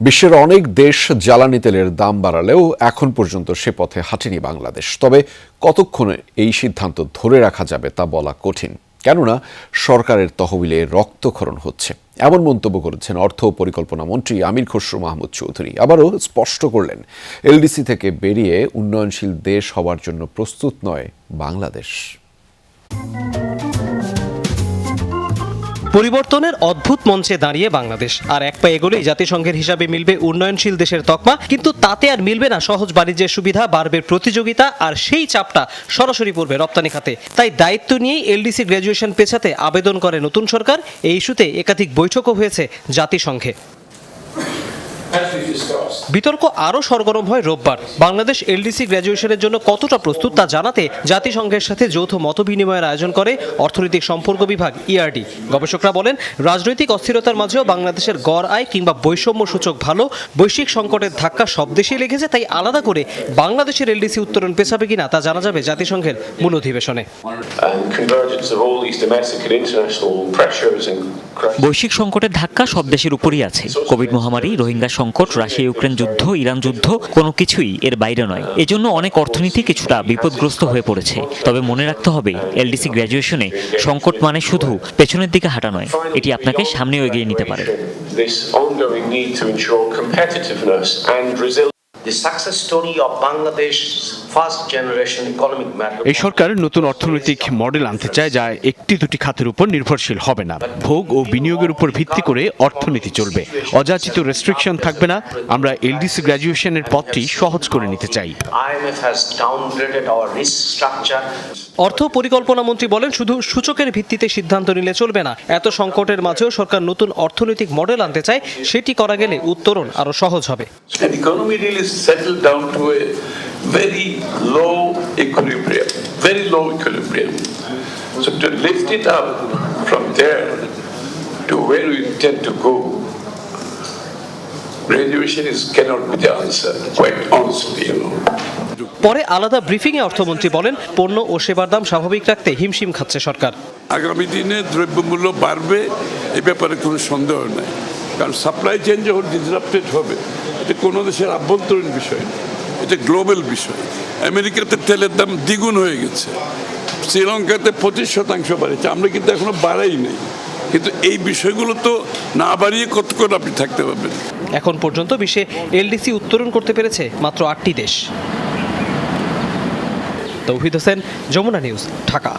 বিশ্বের অনেক দেশ জ্বালানি তেলের দাম বাড়ালেও এখন পর্যন্ত সে পথে হাঁটেনি বাংলাদেশ। তবে কতক্ষণে এই সিদ্ধান্ত ধরে রাখা যাবে তা বলা কঠিন, কেননা সরকারের তহবিলে রক্তক্ষরণ হচ্ছে। এমন মন্তব্য করেছেন অর্থ ও পরিকল্পনা মন্ত্রী আমির খসরু মাহমুদ চৌধুরী। আবারও স্পষ্ট করলেন, এলডিসি থেকে বেরিয়ে উন্নয়নশীল দেশ হওয়ার জন্য প্রস্তুত নয় বাংলাদেশ। পরিবর্তনের অদ্ভুত মঞ্চে দাঁড়িয়ে বাংলাদেশ আর এক পা এগোলেই জাতিসংঘের হিসাবে মিলবে উন্নয়নশীল দেশের তকমা। কিন্তু তাতে আর মিলবে না সহজ বাণিজ্যের সুবিধা, বাড়বে প্রতিযোগিতা, আর সেই চাপটা সরাসরি পড়বে রপ্তানি খাতে। তাই দায়িত্ব নিয়েই এলডিসি গ্র্যাজুয়েশন পেছাতে আবেদন করে নতুন সরকার। এই ইস্যুতে একাধিক বৈঠকও হয়েছে জাতিসংঘে। বিতর্ক আরও সরগরম হয় রোববার। বাংলাদেশ এলডিসি গ্র্যাজুয়েশনের জন্য কতটা প্রস্তুত তা জানাতে জাতিসংঘের সাথে যৌথ মতবিনিময়ের আয়োজন করে অর্থনৈতিক সম্পর্ক বিভাগ ইআরডি। গবেষকরা বলেন, রাজনৈতিক অস্থিরতার মাঝেও বাংলাদেশের গড় আয় কিংবা বৈষম্য সূচক ভালো। বৈশ্বিক সংকটের ধাক্কা সব দেশেই লেগেছে, তাই আলাদা করে বাংলাদেশের এলডিসি উত্তরণ পেছাবে কিনা তা জানা যাবে জাতিসংঘের মূল অধিবেশনে। বৈশ্বিক সংকটের ধাক্কা সব দেশের উপরই আছে। কোভিড মহামারী, রোহিঙ্গা সংকট, রাশিয়া ইউক্রেন যুদ্ধ, ইরান যুদ্ধ, কোনো কিছুই এর বাইরে নয়। এজন্য অনেক অর্থনীতি কিছুটা বিপদগ্রস্ত হয়ে পড়েছে। তবে মনে রাখতে হবে, এলডিসি গ্র্যাজুয়েশনে সংকট মানে শুধু পেছনের দিকে হাঁটা নয়, এটি আপনাকে সামনেও এগিয়ে নিতে পারে। এই সরকার নতুন অর্থনৈতিক মডেল আনতে চায়, যা একটি দুটি খাতের উপর নির্ভরশীল হবে না। ভোগ ও বিনিয়োগের উপর ভিত্তি করে অর্থনীতি চলবে। অযাচিত রেস্ট্রিকশন থাকবে না। আমরা এলডিসি গ্র্যাজুয়েশনের পথটি সহজ করে নিতে চাই। অর্থ পরিকল্পনা মন্ত্রী বলেন, শুধু সূচকের ভিত্তিতে সিদ্ধান্ত নিলে চলবে না। এত সংকটের মাঝেও সরকার নতুন অর্থনৈতিক মডেল আনতে চায়। সেটি করা গেলে উত্তরণ আরো সহজ হবে। Very low equilibrium. So to lift it up from there to where we intend to go, graduation cannot be the answer, quite honestly, পরে আলাদা ব্রিফিংয়ে অর্থমন্ত্রী বলেন, পণ্য ও সেবার দাম স্বাভাবিক রাখতে হিমশিম খাচ্ছে সরকার। আগামী দিনে দ্রব্যমূল্য বাড়বে, এ ব্যাপারে কোনো সন্দেহ নাই। কারণ সাপ্লাই চেইন যখন ডিসরাপ্টেড হবে, এটা কোনো দেশের আভ্যন্তরীণ বিষয় না, এটা গ্লোবাল বিষয়। আমেরিকাতে তেলের দাম দ্বিগুণ হয়ে গেছে, শ্রীলঙ্কাতে 25% বাড়েছে, আমরা কিন্তু এখনো বাড়াই নেই। কিন্তু এই বিষয়গুলো তো না বাড়িয়ে কতক্ষণ আপনি থাকতে পারবেন। এখন পর্যন্ত বিশ্বে এলডিসি উত্তরণ করতে পেরেছে মাত্র 8টি দেশ। তৌহিদ হোসেন, যমুনা নিউজ, ঢাকা।